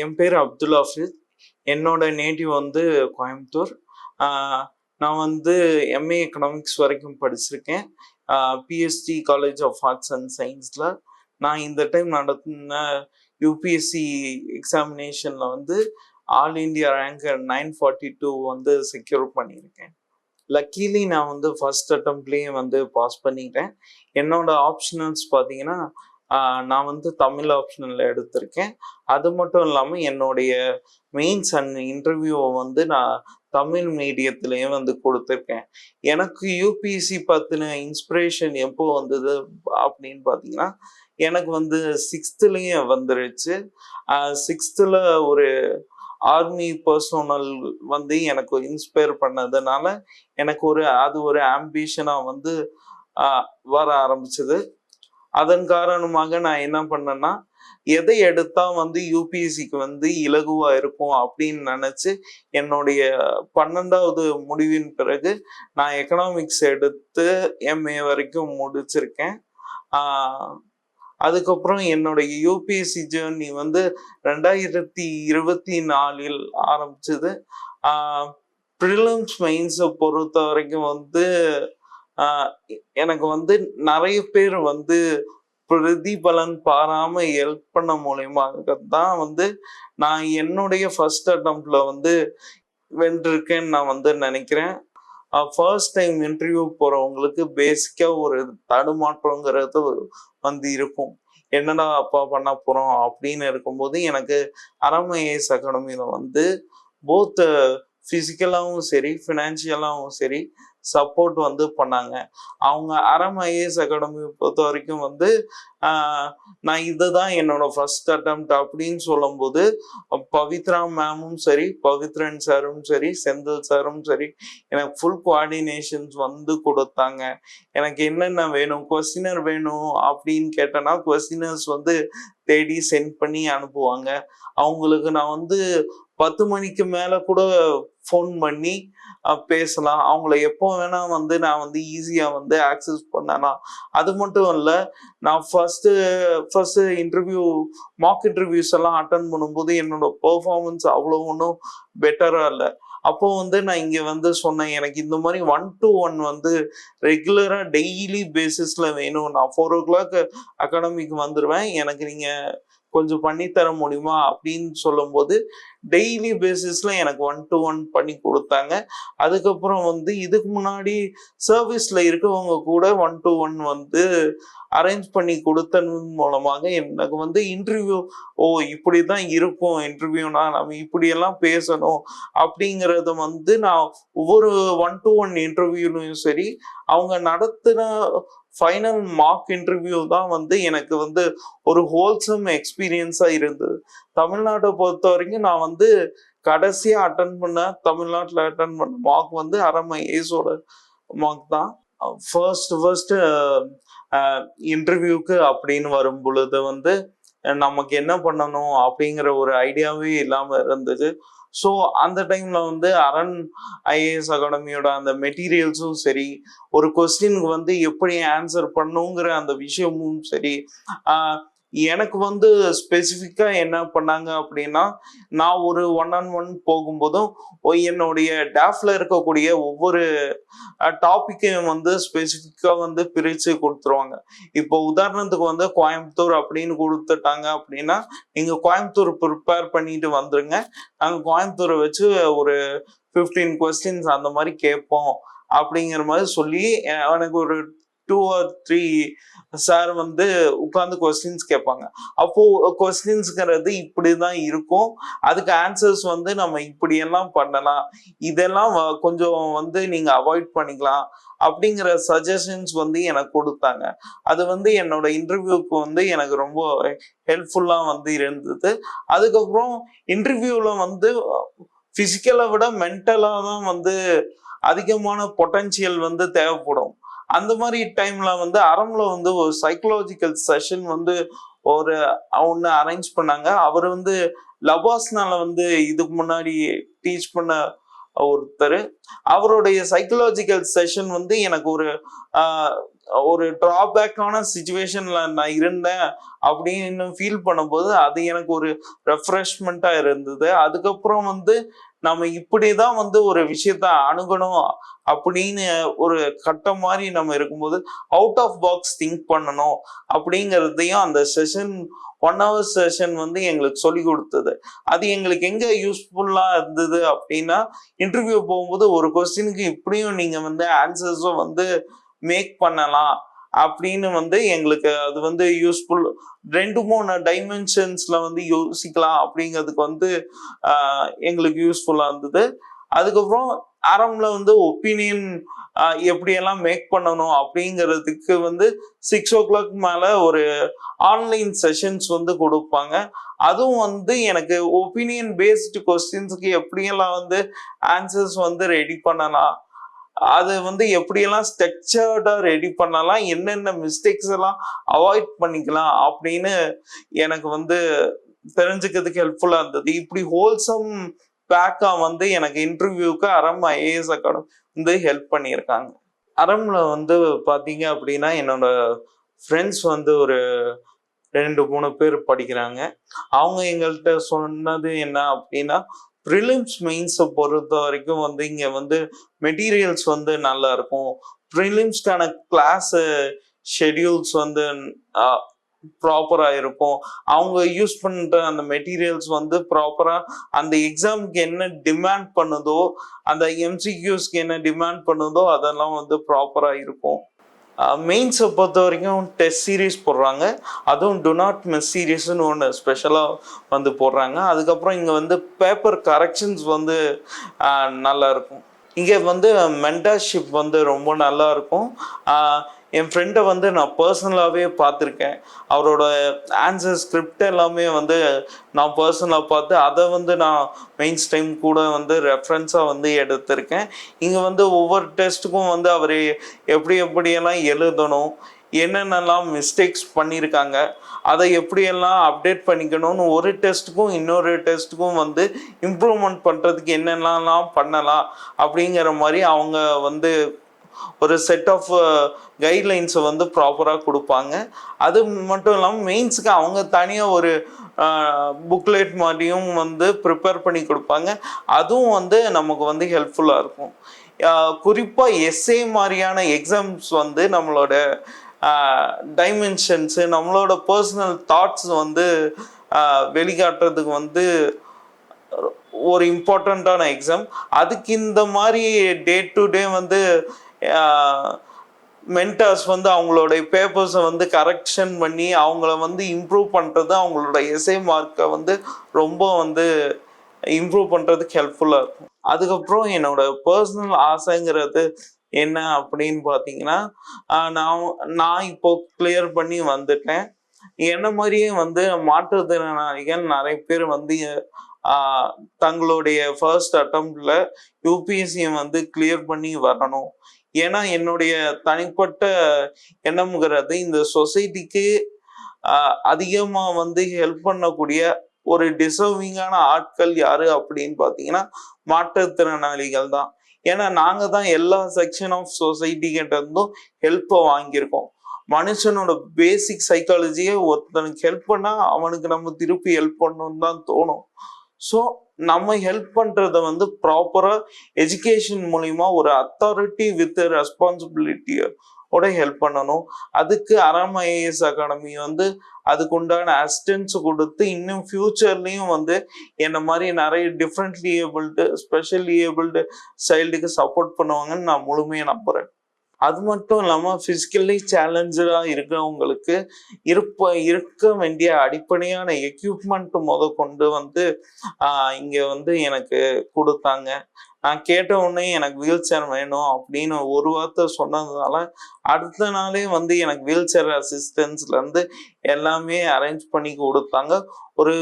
என் பேர் அப்துல் ஹாஃபிஸ். என்னோட நேட்டிவ் வந்து கோயம்புத்தூர். நான் வந்து எம்ஏ எக்கனாமிக்ஸ் வரைக்கும் படிச்சிருக்கேன். BST college of arts and சயின்ஸில். நான் இந்த டைம் நடத்தின யூபிஎஸ்சி எக்ஸாமினேஷனில் வந்து ஆல் இண்டியா ரேங்க் 942 வந்து செக்யூர் பண்ணியிருக்கேன். லக்கீலி நான் வந்து ஃபர்ஸ்ட் அட்டம்ப்ட்லேயே வந்து பாஸ் பண்ணிட்டேன். என்னோட ஆப்ஷனல்ஸ் பார்த்தீங்கன்னா, நான் வந்து தமிழ் ஆப்ஷனில் எடுத்திருக்கேன். அது மட்டும் இல்லாமல் என்னுடைய மெயின்ஸ் அண்ட் இன்டர்வியூவை வந்து நான் தமிழ் மீடியத்திலையும் வந்து கொடுத்துருக்கேன். எனக்கு யூபிஎஸ்சி பற்றின இன்ஸ்பிரேஷன் எப்போ வந்தது அப்படின்னு பார்த்தீங்கன்னா, எனக்கு வந்து 6th வந்துருச்சு. 6th ஒரு ஆர்மி பர்சனல் வந்து எனக்கு இன்ஸ்பயர் பண்ணதுனால எனக்கு அது ஒரு ஆம்பிஷனா வந்து வர ஆரம்பிச்சது. அதன் காரணமாக நான் என்ன பண்ணேன்னா, எதை எடுத்தா வந்து யூபிஎஸ்சிக்கு வந்து இலகுவா இருக்கும் அப்படின்னு நினைச்சு என்னுடைய 12வது முடிவின் பிறகு நான் எக்கனாமிக்ஸ் எடுத்து எம்ஏ வரைக்கும் முடிச்சிருக்கேன். அதுக்கப்புறம் என்னுடைய யூபிஎஸ்சி ஜேர்னி வந்து 2024 ஆரம்பிச்சது. ப்ரிலிம்ஸ் மெயின்ஸை பொறுத்த வரைக்கும் வந்து எனக்கு வந்து நிறைய பேர் வந்து பிரதிபலன் பாராம ஹெல்ப் பண்ண மூலியமாக தான் வந்து நான் என்னுடைய ஃபர்ஸ்ட் அட்டம்ப்ட்ல வந்து வென்றிருக்கேன்னு நான் வந்து நினைக்கிறேன். ஃபர்ஸ்ட் டைம் இன்டர்வியூ போறவங்களுக்கு பேசிக்கா ஒரு தடுமாற்றங்கிறது வந்து இருக்கும். என்னடா அப்பா பண்ண போறோம் அப்படின்னு இருக்கும்போது எனக்கு அறம் ஐஏஎஸ் அகாடமியில வந்து போத் பிசிக்கலாவும் சரி ஃபினான்சியலாவும் சரி சப்போர்ட் வந்து பண்ணாங்க. அவங்க அறம் ஐஏஎஸ் அகாடமி பொறுத்த வரைக்கும் வந்து நான் இதுதான் என்னோட ஃபர்ஸ்ட் அட்டம்ப்ட் அப்படின்னு சொல்லும் போது பவித்ரா மேமும் சரி, பவித்ரன் சாரும் சரி, செந்தில் சாரும் சரி எனக்கு ஃபுல் கோஆர்டினேஷன்ஸ் வந்து கொடுத்தாங்க. எனக்கு என்னென்ன வேணும், கொஸ்டினர் வேணும் அப்படின்னு கேட்டேன்னா கொஸ்டினர்ஸ் வந்து தேடி சென்ட் பண்ணி அனுப்புவாங்க. அவங்களுக்கு நான் வந்து 10 மணிக்கு மேல கூட ஃபோன் பண்ணி பேசலாம். அவங்கள எப்போ வேணா வந்து நான் வந்து ஈஸியா வந்து ஆக்சஸ் பண்ணலாம். அது மட்டும் இல்ல, நான் ஃபர்ஸ்ட் இன்டர்வியூ மார்க் இன்டர்வியூஸ் எல்லாம் அட்டன் பண்ணும்போது என்னோட பெர்ஃபார்மன்ஸ் அவ்வளோ ஒன்றும் பெட்டரா இல்லை. அப்போ வந்து நான் இங்க வந்து சொன்னேன், எனக்கு இந்த மாதிரி 1-to-1 வந்து ரெகுலரா டெய்லி பேசிஸ்ல வேணும். நான் 4 o'clock அகாடமிக்கு வந்துடுவேன், எனக்கு நீங்க கொஞ்சம் பண்ணி தர முடியுமா அப்படின்னு சொல்லும் போது டெய்லி பேசிஸ்ல எனக்கு 1-to-1 பண்ணி கொடுத்தாங்க. அதுக்கப்புறம் வந்து இதுக்கு முன்னாடி சர்வீஸ்ல இருக்கவங்க கூட 1-to-1 வந்து அரேஞ்ச் பண்ணி கொடுத்தன் மூலமாக எனக்கு வந்து இன்டர்வியூ இப்படிதான் இருக்கும், இன்டர்வியூனா நம்ம இப்படியெல்லாம் பேசணும் அப்படிங்கறத வந்து நான் ஒவ்வொரு 1-to-1 இன்டர்வியூலையும் சரி அவங்க நடத்தின ஃபைனல் மார்க் இன்டர்வியூ தான் வந்து எனக்கு வந்து ஒரு ஹோல்சம் எக்ஸ்பீரியன்ஸா இருந்தது. தமிழ்நாட்டை பொறுத்த வரைக்கும் நான் வந்து கடைசியா தமிழ்நாட்டில் அட்டன் பண்ண மார்க் வந்து அறம் ஐஏஎஸோட மார்க் தான். ஃபர்ஸ்ட் இன்டர்வியூக்கு அப்படின்னு வரும் பொழுது வந்து நமக்கு என்ன பண்ணணும் அப்படிங்கிற ஒரு ஐடியாவே இல்லாம இருந்தது. ஸோ அந்த டைம்ல வந்து அரண் ஐஏஎஸ் அகாடமியோட அந்த மெட்டீரியல்ஸும் சரி, ஒரு கொஸ்டினுக்கு வந்து எப்படி ஆன்சர் பண்ணுங்கிற அந்த விஷயமும் சரி, எனக்கு வந்து ஸ்பெசிஃபிக்கா என்ன பண்ணாங்க அப்படின்னா, நான் ஒரு 1-on-1 போகும்போதும் என்னுடைய டேஃப்ல இருக்கக்கூடிய ஒவ்வொரு டாபிக்கையும் வந்து ஸ்பெசிஃபிக்கா வந்து பிரிச்சு கொடுத்துருவாங்க. இப்போ உதாரணத்துக்கு வந்து கோயம்புத்தூர் அப்படின்னு கொடுத்துட்டாங்க அப்படின்னா, நீங்க கோயம்புத்தூர் ப்ரிப்பேர் பண்ணிட்டு வந்துருங்க, நாங்க கோயம்புத்தூரை வச்சு ஒரு 15 கொஸ்டின்ஸ் அந்த மாதிரி கேட்போம் அப்படிங்கிற மாதிரி சொல்லி எனக்கு ஒரு 2 or 3 சார் வந்து உட்கார்ந்து கொஸ்டின்ஸ் கேட்பாங்க. அப்போ கொஸ்டின்ஸ்ங்கிறது இப்படிதான் இருக்கும், அதுக்கு ஆன்சர்ஸ் வந்து நம்ம இப்படியெல்லாம் பண்ணலாம், இதெல்லாம் கொஞ்சம் வந்து நீங்க அவாய்ட் பண்ணிக்கலாம் அப்படிங்கிற சஜஷன்ஸ் வந்து எனக்கு கொடுத்தாங்க. அது வந்து என்னோட இன்டர்வியூக்கு வந்து எனக்கு ரொம்ப ஹெல்ப்ஃபுல்லா வந்து இருந்தது. அதுக்கப்புறம் இன்டர்வியூல வந்து பிசிக்கலை விட மென்டலா தான் வந்து அதிகமான பொட்டன்சியல் வந்து தேவைப்படும். அந்த மாதிரி டைம்ல வந்து அறம்ல வந்து ஒரு சைக்கலாஜிக்கல் செஷன் வந்து ஒன்னு அரேஞ்ச் பண்ணாங்க. அவர் வந்து லபாஸ்னால வந்து இதுக்கு முன்னாடி டீச் பண்ண ஒருத்தர். அவருடைய சைக்கலாஜிக்கல் செஷன் வந்து எனக்கு ஒரு டிராபேக்கான சுச்சுவேஷன்ல நான் இருந்தேன் அப்படின்னு ஃபீல் பண்ணும்போது அது எனக்கு ஒரு ரெஃப்ரெஷ்மெண்டா இருந்தது. அதுக்கப்புறம் வந்து நம்ம இப்படிதான் வந்து ஒரு விஷயத்த அணுகணும் அப்படின்னு ஒரு கட்டம் மாதிரி நம்ம இருக்கும்போது அவுட் ஆஃப் பாக்ஸ் திங்க் பண்ணணும் அப்படிங்கிறதையும் அந்த செஷன் 1 hour செஷன் வந்து எங்களுக்கு சொல்லி கொடுத்தது. அது எங்களுக்கு எங்க யூஸ்ஃபுல்லா இருந்தது அப்படின்னா, இன்டர்வியூ போகும்போது ஒரு கொஸ்டினுக்கு இப்படியும் நீங்க வந்து ஆன்சர்ஸும் வந்து மேக் பண்ணலாம் அப்படின்னு வந்து எங்களுக்கு அது வந்து யூஸ்ஃபுல். 2-3 டைமென்ஷன்ஸ்ல வந்து யோசிக்கலாம் அப்படிங்கிறதுக்கு வந்து எங்களுக்கு யூஸ்ஃபுல்லா இருந்தது. அதுக்கப்புறம் ஆரம்ல வந்து ஒப்பீனியன் எப்படியெல்லாம் மேக் பண்ணணும் அப்படிங்கிறதுக்கு வந்து 6 o'clock மேல ஒரு ஆன்லைன் செஷன்ஸ் வந்து கொடுப்பாங்க. அதுவும் வந்து எனக்கு ஒப்பீனியன் பேஸ்டு கொஸ்டின்ஸ்க்கு எப்படியெல்லாம் வந்து ஆன்சர்ஸ் வந்து ரெடி பண்ணலாம், அது வந்து எப்படியெல்லாம் ஸ்ட்ரக்சர்டா ரெடி பண்ணலாம், என்னென்ன மிஸ்டேக்ஸ் எல்லாம் அவாய்ட் பண்ணிக்கலாம் அப்படின்னு எனக்கு வந்து தெரிஞ்சுக்கிறதுக்கு ஹெல்ப்ஃபுல்லா இருந்தது. இப்படி ஹோல்சம் பேக்கா வந்து எனக்கு இன்டர்வியூக்கு அறம் ஐஏஎஸ் அகாடமி வந்து ஹெல்ப் பண்ணியிருக்காங்க. அரம்ல வந்து பாத்தீங்க அப்படின்னா என்னோட ஃப்ரெண்ட்ஸ் வந்து ஒரு 2-3 பேர் படிக்கிறாங்க. அவங்க எங்கள்கிட்ட சொன்னது என்ன அப்படின்னா, ப்ரிலிம்ஸ் மெயின்ஸை பொறுத்த வரைக்கும் வந்து இங்க வந்து மெட்டீரியல்ஸ் வந்து நல்லா இருக்கும். ப்ரிலிம்ஸ்க்கான கிளாஸ் ஷெட்யூல்ஸ் வந்து ப்ராப்பரா இருக்கும். அவங்க யூஸ் பண்ற அந்த மெட்டீரியல்ஸ் வந்து ப்ராப்பரா அந்த எக்ஸாமுக்கு என்ன டிமாண்ட் பண்ணுதோ, அந்த எம்சிக்யூஸ்க்கு என்ன டிமாண்ட் பண்ணுதோ அதெல்லாம் வந்து ப்ராப்பரா இருக்கும். மெயின்ஸை பொறுத்த வரைக்கும் டெஸ்ட் சீரீஸ் போடுறாங்க. அதுவும் டு நாட் மிஸ் சீரீஸ்ன்னு ஒன்று ஸ்பெஷலாக வந்து போடுறாங்க. அதுக்கப்புறம் இங்கே வந்து பேப்பர் கரெக்ஷன்ஸ் வந்து நல்லா இருக்கும். இங்கே வந்து மென்டர்ஷிப் வந்து ரொம்ப நல்லா இருக்கும். என் ஃப்ரெண்டை வந்து நான் பர்சனலாகவே பார்த்துருக்கேன். அவரோட ஆன்சர் ஸ்கிரிப்ட் எல்லாமே வந்து நான் பர்சனலாக பார்த்து அதை வந்து நான் மெயின்ஸ் டைம் கூட வந்து ரெஃபரன்ஸாக வந்து எடுத்திருக்கேன். இங்கே வந்து ஒவ்வொரு டெஸ்ட்டுக்கும் வந்து அவர் எப்படியெல்லாம் எழுதணும், என்னென்னலாம் மிஸ்டேக்ஸ் பண்ணியிருக்காங்க, அதை எப்படியெல்லாம் அப்டேட் பண்ணிக்கணும்னு ஒரு டெஸ்ட்டுக்கும் இன்னொரு டெஸ்ட்டுக்கும் வந்து இம்ப்ரூவ்மெண்ட் பண்ணுறதுக்கு என்னென்னலாம் பண்ணலாம் அப்படிங்கிற மாதிரி அவங்க வந்து ஒரு செட் ஆஃப் கைட்லைன்ஸை வந்து ப்ராப்பராக கொடுப்பாங்க. அது மட்டும் இல்லாமல் மெயின்ஸுக்கு அவங்க தனியாக ஒரு புக்லெட் மாதிரியும் வந்து ப்ரிப்பேர் பண்ணி கொடுப்பாங்க. அதுவும் வந்து நமக்கு வந்து ஹெல்ப்ஃபுல்லாக இருக்கும். குறிப்பாக எஸ்ஏ மாதிரியான எக்ஸாம்ஸ் வந்து நம்மளோட டைமென்ஷன்ஸு, நம்மளோட பர்சனல் தாட்ஸ் வந்து வெளிக்காட்டுறதுக்கு வந்து ஒரு இம்பார்ட்டண்ட்டான எக்ஸாம். அதுக்கு இந்த மாதிரி டே டு டே வந்து மென்டர்ஸ் வந்து அவங்களுடைய பேப்பர்ஸை வந்து கரெக்ஷன் பண்ணி அவங்கள வந்து இம்ப்ரூவ் பண்ணுறது அவங்களோட எஸ்ஏ மார்க்கை வந்து ரொம்ப வந்து இம்ப்ரூவ் பண்ணுறதுக்கு ஹெல்ப்ஃபுல்லாக இருக்கும். அதுக்கப்புறம் என்னோட பர்சனல் ஆசைங்கிறது என்ன அப்படின்னு பார்த்தீங்கன்னா, நான் இப்போ கிளியர் பண்ணி வந்துட்டேன். என்ன மாதிரியே வந்து மாற்றுத்திறனாளிகள் நிறைய பேர் வந்து தங்களுடைய ஃபர்ஸ்ட் அட்டம்ப்ட்ல யூபிஎஸ்சியை வந்து கிளியர் பண்ணி வரணும். ஏன்னா என்னுடைய தனிப்பட்ட எண்ணம்ங்கிறது இந்த சொசைட்டிக்கு அதிகமா வந்து ஹெல்ப் பண்ணக்கூடிய ஒரு டிசர்விங்கான ஆட்கள் யாரு அப்படின்னு பார்த்தீங்கன்னா மாற்றுத்திறனாளிகள் தான். ஏன்னா நாங்க தான் எல்லா செக்ஷன் ஆஃப் சொசைட்டி கிட்ட இருந்தும் ஹெல்ப்பை வாங்கியிருக்கோம். மனுஷனோட பேசிக் சைக்காலஜியே ஒருத்தனுக்கு ஹெல்ப் பண்ணா அவனுக்கு நம்ம திருப்பி ஹெல்ப் பண்ணணும்னு தான் தோணும். ஸோ நம்ம ஹெல்ப் பண்றத வந்து ப்ராப்பரா எஜுகேஷன் மூலியமா ஒரு அத்தாரிட்டி வித் ரெஸ்பான்சிபிலிட்டியோட ஹெல்ப் பண்ணணும். அதுக்கு அறம் ஐஏஎஸ் அகாடமி வந்து அதுக்கு உண்டான அசிஸ்டன்ஸ் கொடுத்து இன்னும் ஃபியூச்சர்லயும் வந்து என்ன மாதிரி நிறைய டிஃப்ரெண்ட்லி ஏபிள்டு, ஸ்பெஷலி ஏபிள்டு சைல்டுக்கு சப்போர்ட் பண்ணுவாங்கன்னு நான் முழுமையாக நம்புறேன். அது மட்டும் இல்லாமல் ஃபிசிக்கலி சேலஞ்சா இருக்கிறவங்களுக்கு இருக்க வேண்டிய அடிப்படையான எக்யூப்மெண்ட் கொண்டு வந்து இங்கே வந்து எனக்கு கொடுத்தாங்க. நான் கேட்ட உடனே எனக்கு வீல் சேர் வேணும் அப்படின்னு ஒரு வார்த்தை சொன்னதுனால அடுத்த நாளே வந்து எனக்கு வீல் சேர் அசிஸ்டன்ஸ்லேருந்து எல்லாமே அரேஞ்ச் பண்ணி கொடுத்தாங்க. ஒரு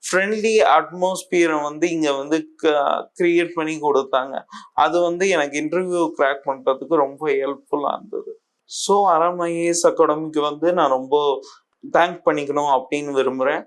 ஃப்ரெண்ட்லி அட்மாஸ்பியரை வந்து இங்கே வந்து கிரியேட் பண்ணி கொடுத்தாங்க. அது வந்து எனக்கு இன்டர்வியூ கிராக் பண்ணுறதுக்கு ரொம்ப ஹெல்ப்ஃபுல்லாக இருந்தது. ஸோ அறம் ஐஏஎஸ் அகாடமிக்கு வந்து நான் ரொம்ப தேங்க் பண்ணிக்கணும் அப்படின்னு விரும்புகிறேன்.